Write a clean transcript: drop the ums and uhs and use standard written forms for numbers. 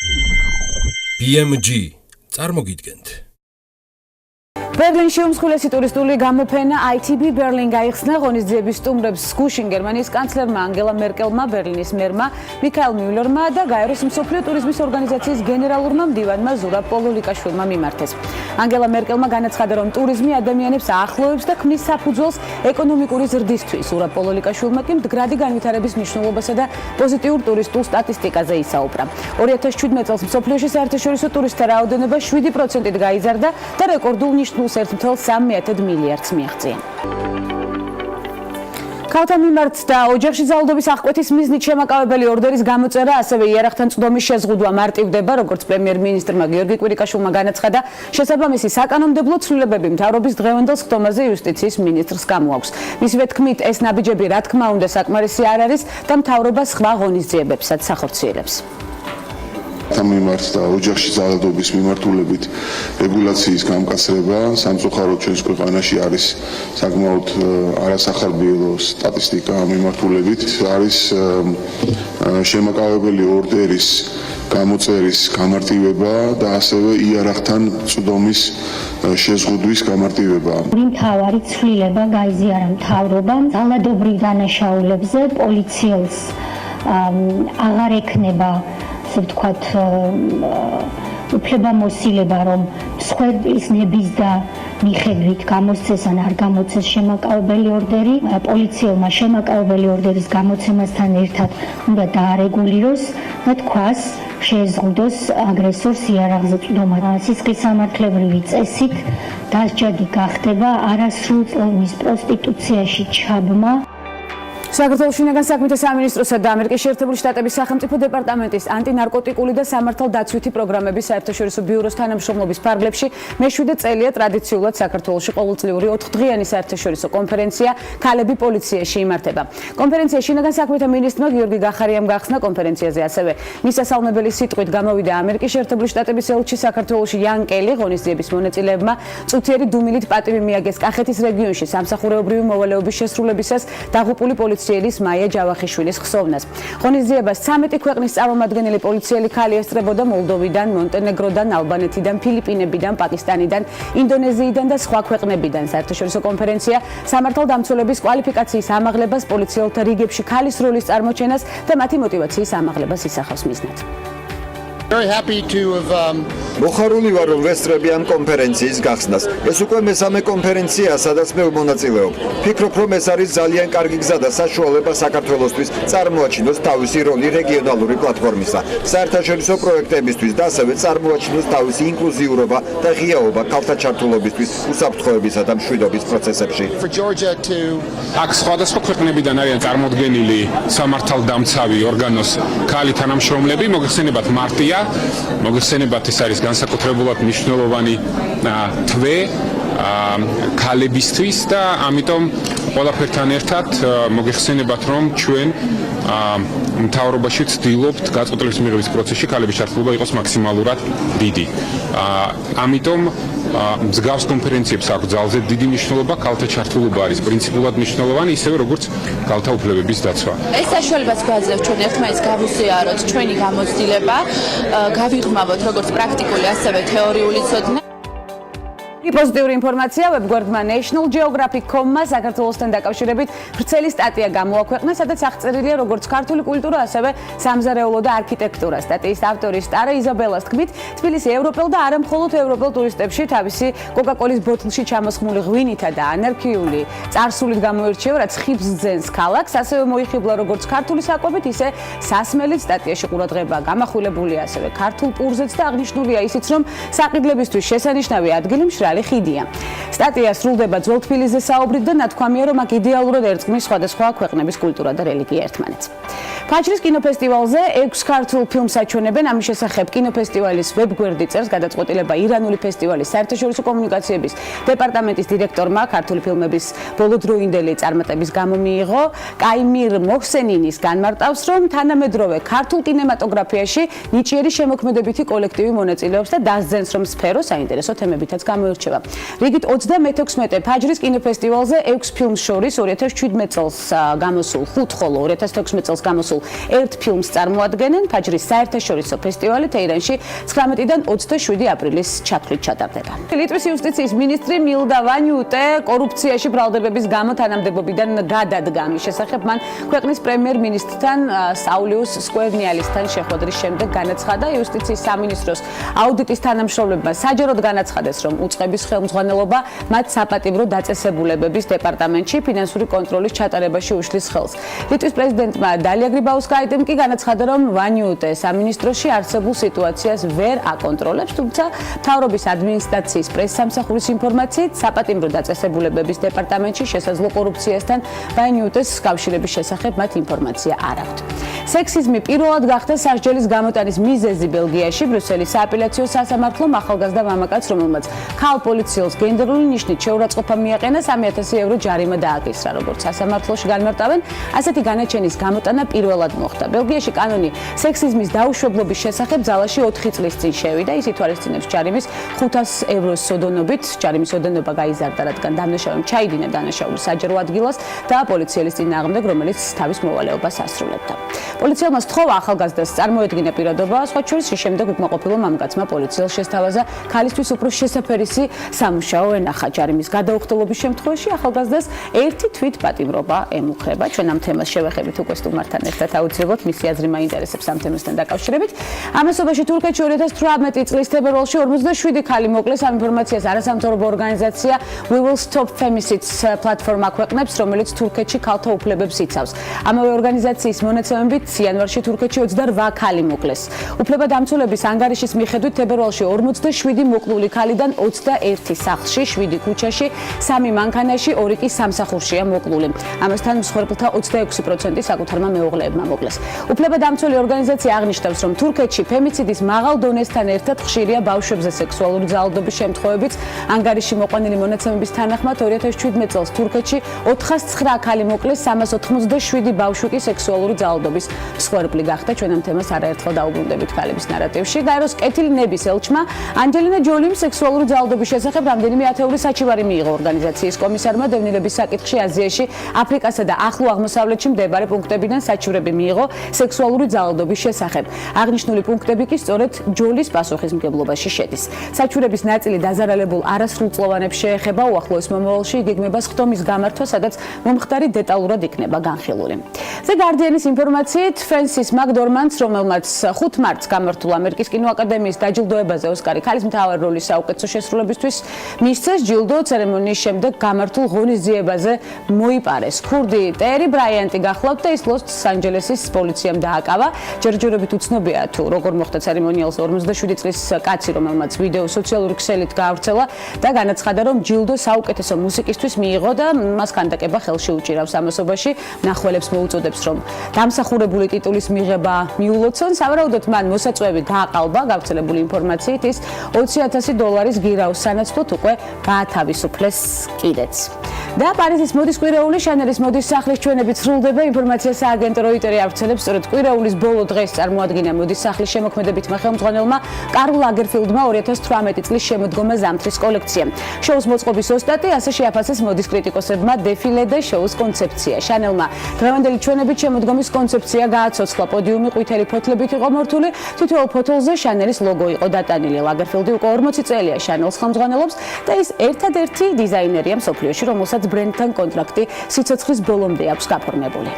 BMG წარმოგიდგენთ. Berlinში უმსხვილესი ტურისტული გამოფენა ITB Berlin გაიხსნა ღონისძიების სტუმრებს გუშინ გერმანიის კანცლერმა ანგელა მერკელმა, ბერლინის მერმა მიქაელ მიულერმა და გაეროს მსოფლიო ტურიზმის ორგანიზაციის გენერალურმა მდივანმა ზურაბ პოლოლიკაშვილმა მიმართეს. ანგელა მერკელმა განაცხადა, რომ ტურიზმი ადამიანებს აახლოებს და ქმნის საფუძველს ეკონომიკური ზრდისთვის. ზურაბ პოლოლიკაშვილმა კი მდგრადი განვითარების მნიშვნელობასა და პოზიტიურ ტურისტულ სტატისტიკაზე ისაუბრა. 2017 წელს მსოფლიოში საერთაშორისო ტურისტთა რაოდენობა 7%-ით გაიზარდა და რეკორდულ ნიშნულ 1,3 მილიარდს მიაღწია. ქალთა მიმართ და ოჯახში ძალადობის აღკვეთის მიზნით შემაკავებელი ორდერის გამოწერა, ასევე იარაღთან წვდომის შეზღუდვა მარტივდება, როგორც პრემიერ-მინისტრმა გიორგი კვირიკაშვილმა განაცხადა, შესაბამისი საკანონმდებლო ცვლილებები მთავრობის დღევანდელ სხდომაზე იუსტიციის მინისტრს გამოაქვს. მისივე თქმით, ეს ნაბიჯები რა თქმა უნდა საკმარისი არ არის და მთავრობა სხვა ღონისძიებებსაც ახორციელებს. მიმართ და ოჯახში ძალადობის მიმართულებით რეგულაციის გამკაცრება სამწუხაროდ ჩვენს ქვეყანაში არის საკმაოდ არასახარბიელო სტატისტიკა მიმართულებით არის შემაკავებელი ორდერის გამოწერის გამარტივება და ასევე იარაღთან წვდომის შეზღუდვის გამარტივება. მთავარი ცვლილება გაიზიარა მთავრობამ ძალადობრივ დანაშაულებზე პოლიციელს აღარ ექნება ვთქვათ, უფლებამოსილება, რომ მსხვერპლის ნების და მიხედვით გამოსცეს ან არ გამოცეს შემაკავებელი ორდერი, პოლიციელმა შემაკავებელი ორდერის გამოცემასთან ერთად უნდა დაარეგულიროს და თქვას შეეზღუდოს აგრესორს იარაღზე წვდომა. სისხლისამართლებრივი წესით დასჯადი გახდება არასრულწლოვნის პროსტიტუციაში ჩაბმა. საქართველოს შინაგან საქმეთა სამინისტროსა და ამერიკის შეერთებული შტატების სახელმწიფო დეპარტამენტის ანტინარკოტიკული და სამართალდაცვითი პროგრამების საერთაშორისო ბიუროს თანამშრომლობის ფარგლებში მე-7 წელია ტრადიციულად საქართველოში ყოველწლიური 4-დღიანი საერთაშორისო კონფერენცია ქალები პოლიციაში იმართება. კონფერენცია შინაგან საქმეთა მინისტრმა გიორგი გახარიამ გახსნა. კონფერენციაზე ასევე მისასალმებელი სიტყვით გამოვიდა ამერიკის შეერთებული შტატების ელჩი საქართველოში იან კელი. ღონისძიების მონაწილეებმა წუთიერი დუმილით პატივი მიაგეს კახეთის რეგიონში სამსახურეობრივი მოვალეობის შესრულებისას დაღუპული პოლიციელის მაია ჯავახიშვილის ხსოვნას. ღონისძიებას 13 ქვეყნის წარმომადგენელი პოლიციელი ქალი ესწრებოდა მოლდოვიდან, მონტენეგროდან, ალბანეთიდან, ფილიპინებიდან, პაკისტანიდან, ინდონეზიიდან და სხვა ქვეყნებიდან. საერთაშორისო კონფერენცია სამართალდამცველების კვალიფიკაციის ამაღლებას, პოლიციელთა რიგებში ქალის როლის წარმოჩენას და მათი მოტივაციის ამაღლებას ისახავს მიზნად. მოხარული ვარ, რომ ვესწრები ამ კონფერენციის გახსნას. ეს უკვე მესამე კონფერენციაა, სადაც მე ვმონაწილეობ. ფიქრობ, რომ ეს არის ძალიან კარგი გზა და საშუალება საქართველოსთვის წარმოაჩინოს თავისი როლი რეგიონალური პლატფორმისა, საერთაშორისო პროექტებისთვის და ასევე წარმოაჩინოს თავისი ინკლუზიურობა და ღიაობა ქალთა ჩართულობისთვის უსაფრთხოებისა და მშვიდობის პროცესებში. აქ სხვადასხვა ქვეყნებიდან არიან წარმოდგენილი სამართალდამცავი ორგანოს ქალი თანამშრომლები, მოგეხსენებათ მარტია, მოგეხსენებათ ეს არის განსაკუთრებულად მნიშვნელოვანი თვე ქალებისთვის და ამიტომ ყველაფერთან ერთად მოგეხსენებათ, რომ ჩვენ მთავრობაში ვცდილობთ გაწყვეტილების მიღების პროცესში ქალების ჩართულობა იყოს მაქსიმალურად დიდი. ამიტომ მსგავს კონფერენციებს აქვს ძალზე დიდი მნიშვნელობა, ქალთა ჩართულობა არის პრინციპულად მნიშვნელოვანი, ისევე როგორც ქალთა უფლებების დაცვა. ეს საშუალებას გვაძლევს ჩვენ ერთმანეთს გავუსიაროთ ჩვენი გამოცდილება, გავიღრმავოთ როგორც პრაქტიკული, ასევე თეორიული ცოდნა. პოზიტიური ინფორმაცია ვებგვერდმა National Geographic.com-მა საქართველოსთან დაკავშირებით ვრცელი სტატია გამოაქვეყნა, სადაც აღწერილია როგორც ქართული კულტურა, ასევე სამზარეულო და არქიტექტურა. სტატიის ავტორის სტარა იზაბელას თქმით, თბილისი ევროპელ და არა მხოლოდ ევროპელ ტურისტებში თავისი კოკა-კოლის ბოთლში ჩამოსხმული ღვინითა და ანარქიული წარსულით გამოირჩევა, რაც ხიბს ძენს ქალაქს, ასევე მოიხიბლა როგორც ქართული საკვებით, ისე სასმელით. სტატიაში ყურადღება გამახვილებულია ასევე ქართულ პურზეც და აღნიშნულია ისიც, რომ საყიდლებისთვის შესანიშნავი ადგილი მშრალი ხიდია. სტატია სრულდება ძველ თბილისზე საუბრით და ნათქვამია, რომ აქ იდეალურად ერწყმის სხვადასხვა ქვეყნების კულტურა და რელიგია ერთმანეთს. ფაჩრის კინოფესტივალზე 6 ქართულ ფილმს აჩვენებენ. ამის შესახებ კინოფესტივალის ვებგვერდი წერს, გადაწყვეტილება ირანული ფესტივალის საერთაშორისო კომუნიკაციების დეპარტამენტის დირექტორმა ქართული ფილმების ბოლოდროინდელი წარმატების გამო მიიღო. კაიმირ მოხსენინის განმარტავს, რომ თანამედროვე ქართულ კინემატოგრაფიაში ნიჭიერი შემოქმედებითი კოლექტივი მონაწილეობს და დასძენს, რომ სფერო საინტერესო თემებითაც გამოირჩევა გამოირჩევა. რიგით 36 ფაჯრის კინოფესტივალზე 6 ფილმს შორის 2017 წელს გამოსულ 5, ხოლო 2016 წელს გამოსულ 1 ფილმს წარმოადგენენ. ფაჯრის საერთაშორისო ფესტივალი თეირანში 19-დან 27 აპრილის ჩათვლით ჩატარდება. ლიტვის იუსტიციის მინისტრი მილდა ვანიუტე კორუფციაში ბრალდებების გამო თანამდებობიდან გადადგა. ამის შესახებ მან ქვეყნის პრემიერ-მინისტრთან საულიუს სკვერნიალისთან შეხვედრის შემდეგ განაცხადა. იუსტიციის სამინისტროს აუდიტის თანამშრომლებმა საჯაროდ განაცხადეს, რომ უწყების ხელმძღვანელობა მათ საპატიმრო დაწესებულებების დეპარტამენტში ფინანსური კონტროლის ჩატარებაში უშლის ხელს. ლიტვის პრეზიდენტმა დალია გრიბაუსკაიტემ კი განაცხადა, რომ ვანიუტე სამინისტროში არსებულ სიტუაციას ვერ აკონტროლებს, თუმცა მთავრობის ადმინისტრაციის პრესსამსახურის ინფორმაციით საპატიმრო დაწესებულებების დეპარტამენტში შესაძლო კორუფციასთან ვანიუტეს კავშირების შესახებ მათ ინფორმაცია არ აქვთ. სექსიზმი პირველად გახდა სასჯელის გამოტანის მიზეზი ბელგიაში. ბრიუსელის სააპელაციო სასამართლომ ახალგაზრდა მამაკაცს, რომელმაც ქალ პოლიციელს გენდერული ნიშნით შეურაცხყოფა მიაყენა, 3,000 евро ჯარიმა დააკისრა. როგორც სასამართლოში განმარტავენ, ასეთი განაჩენის გამოტანა პირველად მოხდა. ბელგიაში კანონი სექსიზმის დაუშვებლობის შესახებ ძალაში 4 წლის წინ შევიდა. ის ითვალისწინებს ჯარიმის 500 ევროს სოდონობით. ჯარიმის ოდენობა გაიზარდა, რადგან დამნაშავემ ჩაიდინა დანაშაული საჯარო ადგილას და პოლიციელის წინააღმდეგ, რომელიც თავის მოვალეობას ასრულებდა. პოლიციელმა სთხოვა ახალგაზრდას წარმოედგინა პირადობა, სხვა შორის შემდეგ უკმაყოფილო მამაკაცმა პოლიციელს შესთავაზა ქალისთვის უფრო შესაფერისი სამუშაო ენახა. ჯარიმის გადაუხდელობის შემთხვევაში ახალგაზრდას ერთი თვით პატიმრობა ემუქრება. ჩვენ ამ თემას შევეხებით უკვე სტუმართან ერთად აუცილებლად მისი აზრი მაინტერესებს ამ თემასთან დაკავშირებით. ამასობაში თურქეთში 2018 წლის თებერვალში 47 ქალი მოკლეს. ამ ინფორმაციას არასამთავრობო ორგანიზაცია We Will Stop Femicides პლატფორმა ქვეყნებს, რომელიც თურქეთში ქალთა უფლებებს იცავს. ამავე ორგანიზაციის მონაცემებით იანვარში თურქეთში 28 ქალი მოკლეს. უფლებადამცველების ანგარიშის მიხედვით თებერვალში 47 მოკლული ქალიდან 21 სახლში, 7 ქუჩაში, 3 მანქანაში, 2 კი სამსახურშია მოკლული. ამასთან მსხვერპლთა 26% საკუთარმა მეუღლეებმა მოკლეს. უფლებადამცველი ორგანიზაცია აღნიშნავს, რომ თურქეთში ფემიციდის მაღალ დონესთან ერთად ხშირია ბავშვებზე სექსუალური ძალადობის შემთხვევებიც. ანგარიში მოყვანილი მონაცემების თანახმად 2017 წელს თურქეთში 409 ქალი მოკლეს, 387 ბავშვი კი სექსუალური ძალადობის მსხვერპლი გახდა. ჩვენ ამ თემას არაერთხელ დაუბრუნდებით ქალების ნარატივში. გაეროს კეთილი ნების ელჩმა ანჯელინა ჯოლიმ სექსუალური ძალადობის შესახებ რამდენიმე ათეული საჩივარი მიიღო. ორგანიზაციის კომისარმა დევნილების საკითხში აზიაში, აფრიკასა და ახლო აღმოსავლეთში მდებარე პუნქტებიდან საჩივრები მიიღო სექსუალური ძალადობის შესახებ. აღნიშნული პუნქტები კი სწორედ ჯოლის პასუხისმგებლობაში შედის. საჩივრების ნაწილი დაზარალებულ არასრულწლოვანებს შეეხება. უახლოეს მომავალში იგეგმება სხდომის გამართვა, სადაც მომხდარი დეტალურად იქნება განხილული. The Guardian-ის ინფორმაციით, ფრენსის მაკდორმანდს, რომელმაც 5 მარტს გამართულ ამერიკის კინოაკადემიის დაჯილდოებაზე ოსკარი ქალის მთავარი როლის საუკეთესო შესრულებისთვის მისცეს, ჯილდო ცერემონიის შემდეგ გამართულ ღონისძიებაზე მოიპარეს. ქურდი ტერი ბრაიანტი გახლავთ და ის ლოს-ანჯელესის პოლიციამ დააკავა. ჯერჯერობით უცნობია თუ როგორ მოხდა ცერემონიალს 47 წლის კაცი, რომელმაც ვიდეო სოციალური ქსელით გაავრცელა და განაცხადა, რომ ჯილდო საუკეთესო მუსიკისთვის მიიღო და მას ქანდაკება ხელში უჭირავს. ამასობაში მნახველებს მოუწოდებს, რომ დამსახურებული ტიტულის მიღება მიულოცონ. სავარაუდოდ მან მოსაწვევი გააყალბა. გავრცელებული ინფორმაციით ის $20,000 გირავს სანაცვლოდ უკვე გაათავისუფლეს კიდეც. და პარიზის მოდის კვირაული შანელის მოდის სახლის ჩვენებით სრულდება. ინფორმაცია სააგენტო როიტერი ავრცელებს, სწორედ კვირაულის ბოლო დღეს წარმოადგინა მოდის სახლის შემოქმედებითმა ხელმძღვანელმა კარლ ლაგერფილდმა 2018 წლის შემოდგომა ზამთრის კოლექცია. შოუს მოწყობის ოსტატი, ასე შეაფასეს მოდის კრიტიკოსებმა დეფილე და შოუს კონცეფცია. შანელმა დღევანდელი ჩვენებით შემოდგომის კონცეფცია გააცოცხლა. პოდიუმი ყვითელი ფოთლებით იყო მორთული, თითოეულ ფოთოლზე შანელის ლოგო იყო დატანილი. ლაგერფილდი უკვე 40 წელია შანელს ხელმძღვანელობს და ის ერთადერთი დიზაინერია მსოფლიოში, რომელსაც ბრენდთან კონტრაქტი სიცოცხლის ბოლომდე აქვს გაფორმებული.